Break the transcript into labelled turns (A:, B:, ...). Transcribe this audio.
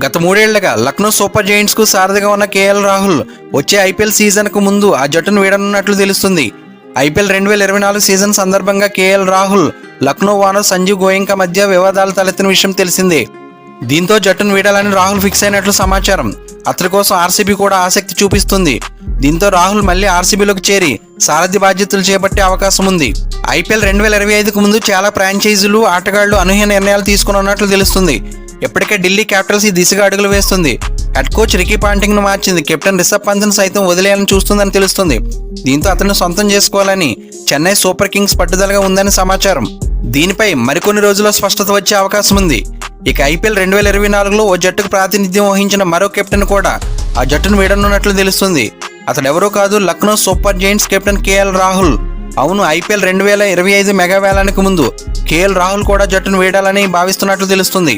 A: గత 3 ఏళ్లుగా Lucknow super Giants కు సారథిగా ఉన్న కేఎల్ రాహుల్ వచ్చే ఐపీఎల్ సీజన్ కు ముందు ఆ జట్టును వీడనున్నట్లు తెలుస్తుంది. ఐపీఎల్ 2024 సీజన్ సందర్భంగా కేఎల్ రాహుల్ లక్నో ఓనర్ సంజీవ్ గోయంకా మధ్య వివాదాలు తలెత్తిన విషయం తెలిసిందే. దీంతో జట్టును వీడాలని రాహుల్ ఫిక్స్ అయినట్లు సమాచారం. అతని కోసం ఆర్సీబీ కూడా ఆసక్తి చూపిస్తుంది. దీంతో రాహుల్ మళ్లీ ఆర్సీబీలోకి చేరి సారథి బాధ్యతలు చేపట్టే అవకాశం ఉంది. ఐపీఎల్ 2025కు ముందు చాలా ఫ్రాంచైజీలు ఆటగాళ్లు అనూహ్య నిర్ణయాలు తీసుకున్నట్లు తెలుస్తుంది. ఇప్పటికే ఢిల్లీ క్యాపిటల్స్ ఈ దిశగా అడుగులు వేస్తుంది. హెడ్ కోచ్ రికీ పాంటింగ్ ను మార్చింది. కెప్టెన్ రిషబ్ పంత్ ను సైతం వదిలేయాలని చూస్తుందని తెలుస్తుంది. దీంతో అతను సొంతం చేసుకోవాలని చెన్నై సూపర్ కింగ్స్ పట్టుదలగా ఉందని సమాచారం. దీనిపై మరికొన్ని రోజుల్లో స్పష్టత వచ్చే అవకాశం ఉంది. ఇక ఐపీఎల్ 2024లో ఓ జట్టుకు ప్రాతినిధ్యం వహించిన మరో కెప్టెన్ కూడా ఆ జట్టును వీడనున్నట్లు తెలుస్తుంది. అతడెవరో కాదు, Lucknow super Giants captain KL Rahul. అవును, ఐపీఎల్ 2025 మెగా వేలానికి ముందు కేఎల్ రాహుల్ కూడా జట్టును వీడాలని భావిస్తున్నట్లు తెలుస్తుంది.